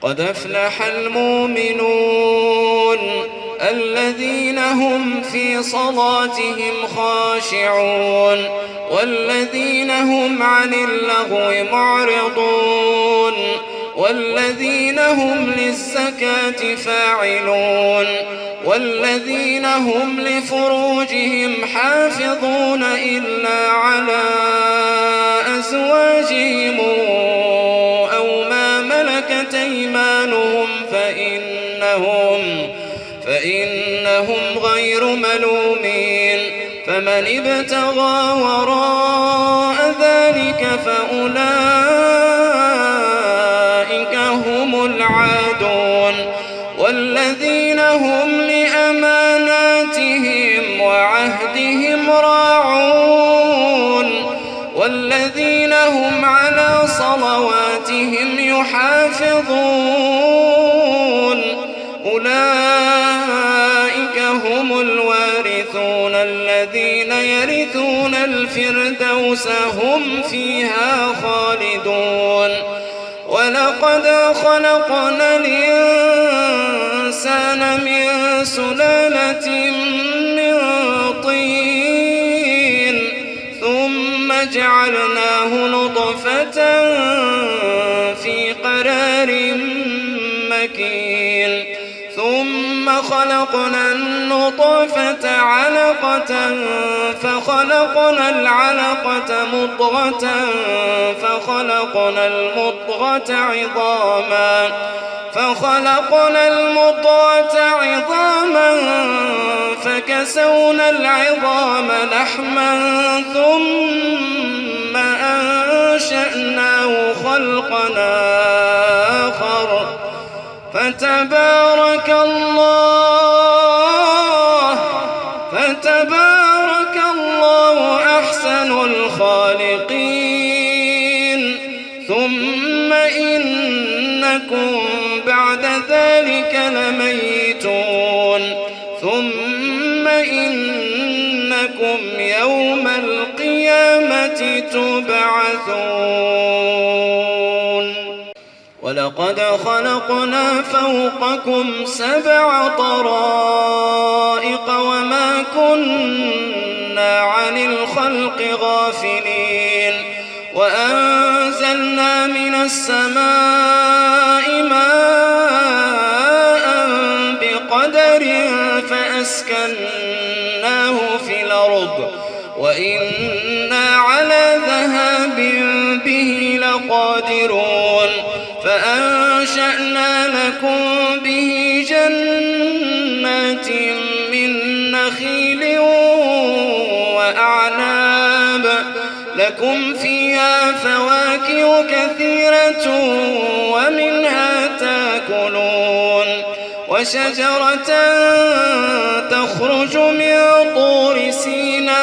قد أفلح المؤمنون الذين هم في صلاتهم خاشعون والذين هم عن اللغو معرضون والذين هم للزكاة فاعلون والذين هم لفروجهم حافظون إلا على أزواجهم أو ما ملكت أيمانهم فإنهم غير ملومين فمن ابتغى وراء ذلك فأولئك هم العادون والذين هم لأماناتهم وعهدهم راعون والذين هم على صلواتهم يحافظون أولئك هم الوارثون الذين يرثون الفردوس هم فيها خالدون ولقد خلقنا الإنسان من سلالة من طين ثم جعلناه نطفة في قرار مكين ثم خلقنا النطفة علقة فخلقنا العلقة مضغة فخلقنا المضغة عظاما فكسونا العظام لحما ثم أنشأناه خلقا آخر فتبارك الله أحسن الخالقين ثم إنكم بعد ذلك لميتون ثم إنكم يوم القيامة تبعثون ولقد خلقنا فوقكم 7 طرائق وما كنا عن الخلق غافلين وأنزلنا من السماء ماء بقدر فأسكناه في الأرض وإنا على ذهاب به لقادرون فأنشأنا لكم به جنات من نخيل وأعناب لكم فيها فواكه كثيرة ومنها تأكلون وشجرة تخرج من طور سيناء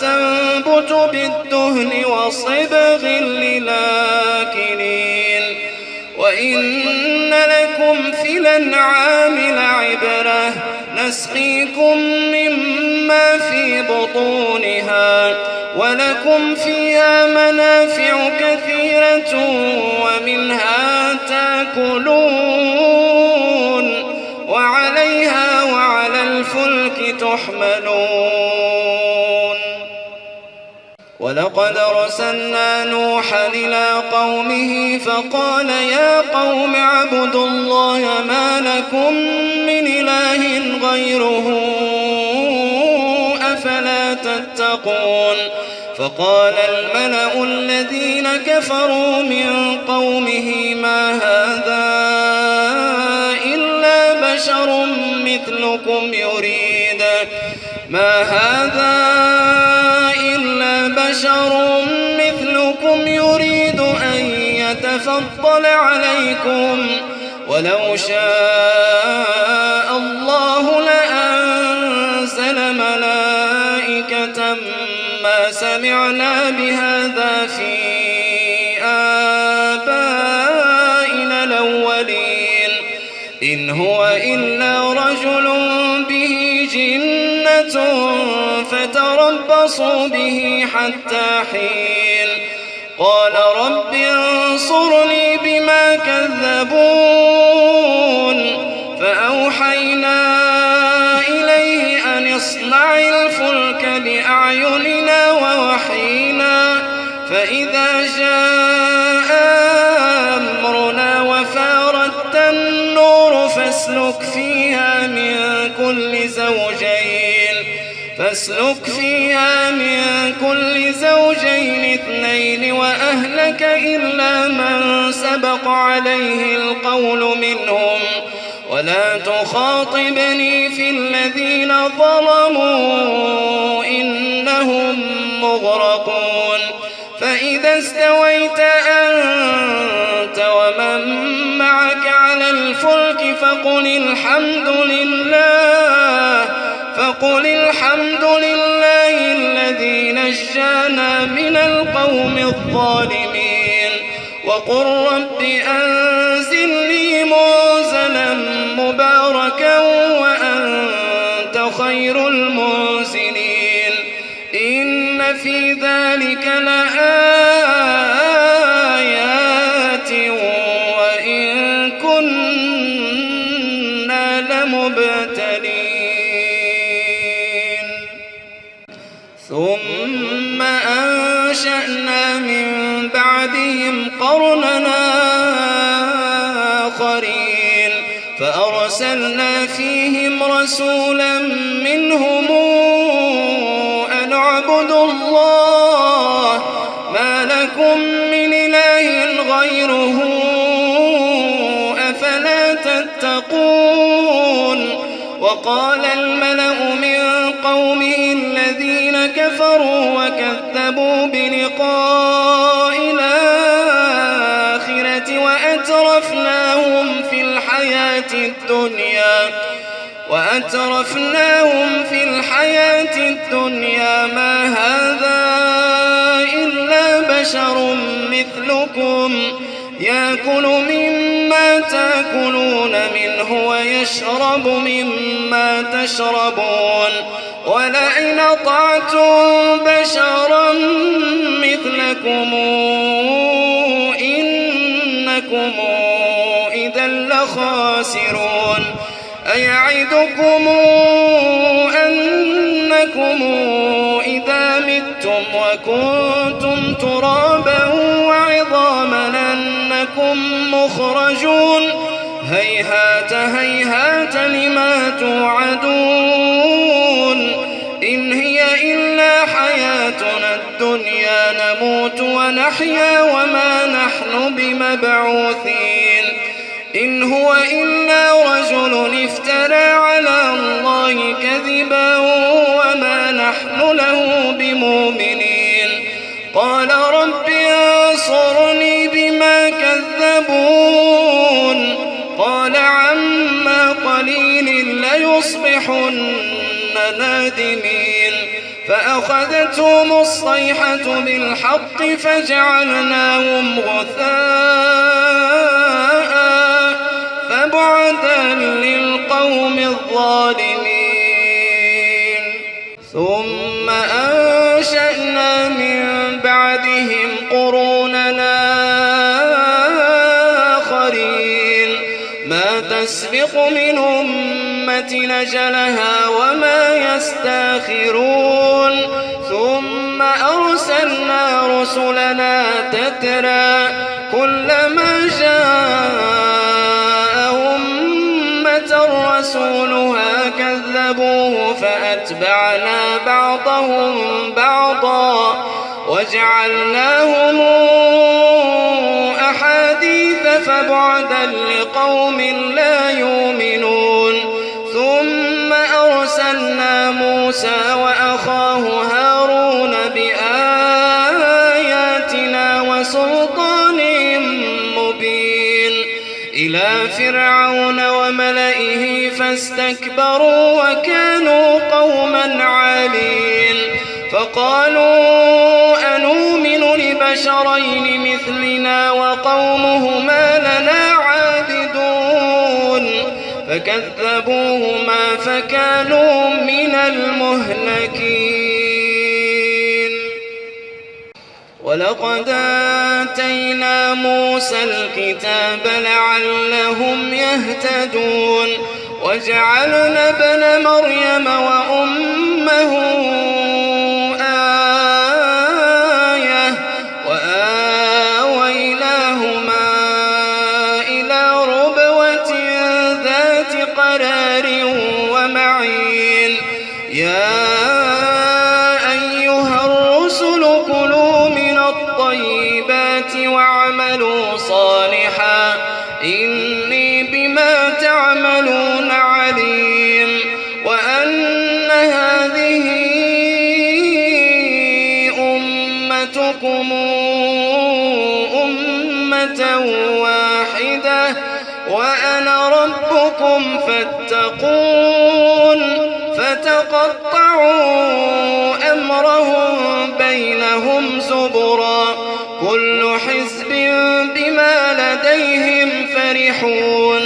تنبت بالدهن وصبغ للآكلين وإن لكم في الأنعام لعبرة نسقيكم مما في بطونها ولكم فيها منافع كثيرة ومنها تأكلون وعليها وعلى الفلك تحملون ولقد أرسلنا نوحا إلى قومه فقال يا قوم اعبدوا الله ما لكم من إله غيره أفلا تتقون فقال الملأ الذين كفروا من قومه ما هذا إلا بشر مثلكم يريد أن يتفضل عليكم ولو شاء الله لأنزل ملائكة ما سمعنا بهذا في آبائنا الأولين إن هو إلا رجل به جنة فتربصوا به حتى حين قال رب انصرني بما كذبون فأوحينا إليه أن اصنع الفلك بأعيننا ووحينا فإذا جاء أمرنا وفارت النور فاسلك فيها من كل زوجين اثنين وأهلك إلا من سبق عليه القول منهم ولا تخاطبني في الذين ظلموا إنهم مغرقون فإذا استويت أنت ومن معك على الفلك فقل الحمد لله الذي نجانا من القوم الظالمين وقل رب أنزلني منزلا مباركا وأنت خير المنزلين إن في ذلك لآيات وإن كنا لمبتلين ثم أنشأنا من بعدهم قرننا آخرين فأرسلنا فيهم رسولا منهم أن اعبدوا الله ما لكم من إله غيره أفلا تتقون وقال الملأ من قومه الذين كفروا وكذبوا بلقاء الآخرة وأترفناهم في الحياة الدنيا ما هذا إلا بشر مثلكم يأكل مما تأكلون منه ويشرب مما تشربون ولئن أطعتم بشرا مثلكم إنكم إذا لخاسرون أيعدكم أنكم إذا متم وكنتم ترابا وعظاما أنكم مخرجون هيهات هيهات لما توعدون إن هي إلا حياتنا الدنيا نموت ونحيا وما نحن بمبعوثين إن هو إلا رجل افترى على الله كذبا وما نحن له بمؤمنين قال رب انصرني بما كذبون قال عما قليل ليصبحن نادمين فأخذتهم الصيحة بالحق فجعلناهم غثاء فبعدا للقوم الظالمين ثم أنشأنا من بعدهم قروننا آخرين ما تسبق من أمة نجلها وما يستاخرون ثم أرسلنا رسلنا تترى كلما جاء أمة رسولها كذبوه فأتبعنا بعضهم بعضا وجعلناهم أحاديث فبعدا لقوم لا يؤمنون ثم أرسلنا موسى وأخاه هارون بآياتنا وسلطان مبين إلى فرعون وملئه فاستكبروا وكانوا قوما عالين فقالوا أنؤمن لبشرين مثلنا وقومهما لنا عابدون فكذبوهما فكانوا من المهلكين ولقد آتينا موسى الكتاب لعلهم يهتدون وجعلنا ابن مريم وأمه آية وآويناهما إلى ربوة ذات قرار ومعين يا أيها الرسل كلوا من الطيبات واعملوا صالحا إني بما تعملون عليم وأن هذه أمتكم أمة واحدة وأنا ربكم فاتقون فتقطعوا أمرهم بينهم زبرا كل حزب بما لديهم فرحون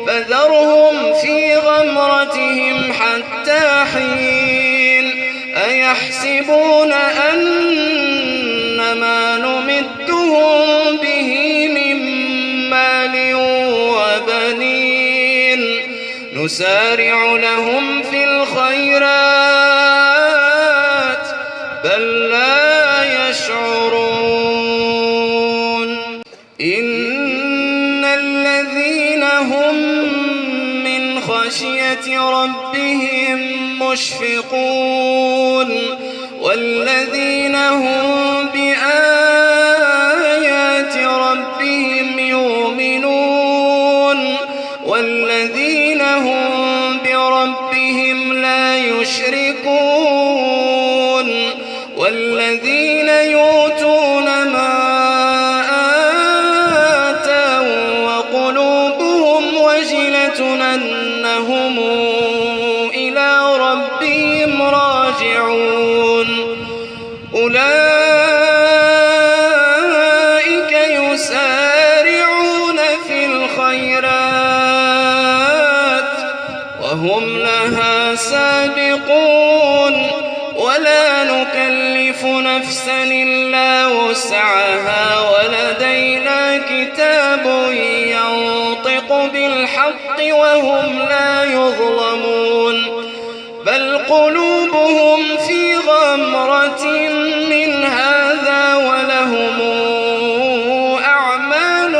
فذرهم في غمرتهم حتى حين أيحسبون أن ما نمدهم به من مال وبنين نسارع لهم في الخيرات بل لا يشعرون إن الذين هم من خشية ربهم مشفقون والذين هم بآيات ربهم يؤمنون والذين هم بربهم لا يشركون والذين يؤتون ما آتوا وقلوبهم وجلة أنهم إلى ربهم راجعون أولئك يسارعون في الخيرات وهم لها سابقون ولا نكلف نفسا إلا وسعها ولدينا كتاب ينطق بالحق وهم لا يظلمون بل قلوبهم في غمرة من هذا ولهم أعمال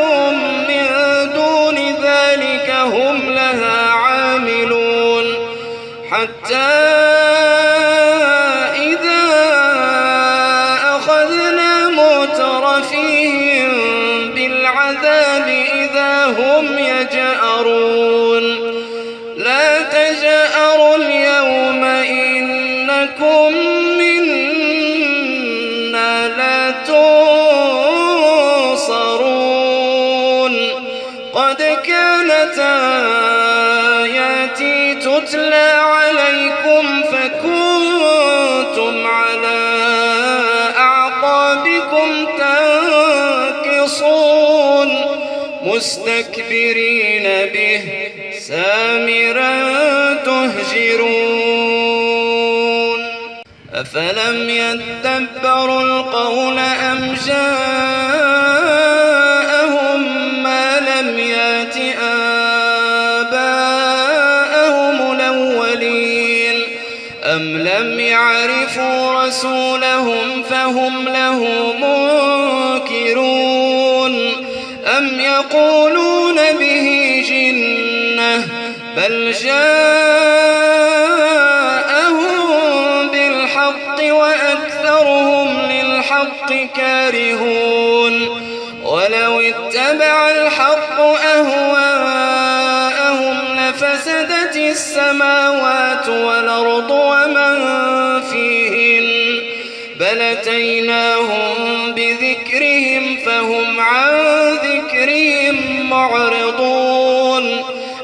من دون ذلك هم لها عاملون حتى إذا أخذنا مترفيهم بالعذاب إذا هم يجأرون لا تجأروا اليوم إنكم منا لا تنصرون قد كانت آياتي تتلى عليكم فكنتم على أعقابكم تنكصون مستكبرين به سامرا تهجرون أفلم يدبروا القول أم جاءهم ما لم يات آباءهم الأولين أم لم يعرفوا رسولهم فهم له منكرون أم يقولون به جنة بل جاءهم بالحق وأكثرهم للحق كارهون ولو اتبع الحق أهواءهم لفسدت السماوات والأرض ومن فيهن بل أتيناهم بذكرهم فهم عن ذكرهم معرضون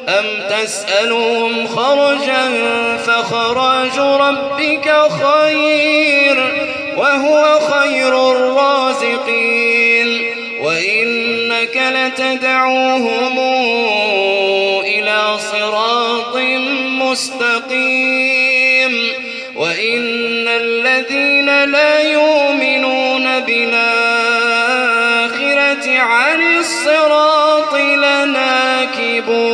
أم تسألهم خرجا فخراج ربك خير وهو خير الرازقين وإنك لتدعوهم إلى صراط مستقيم وإن الذين لا يؤمنون بالآخرة عن الصراط لناكبون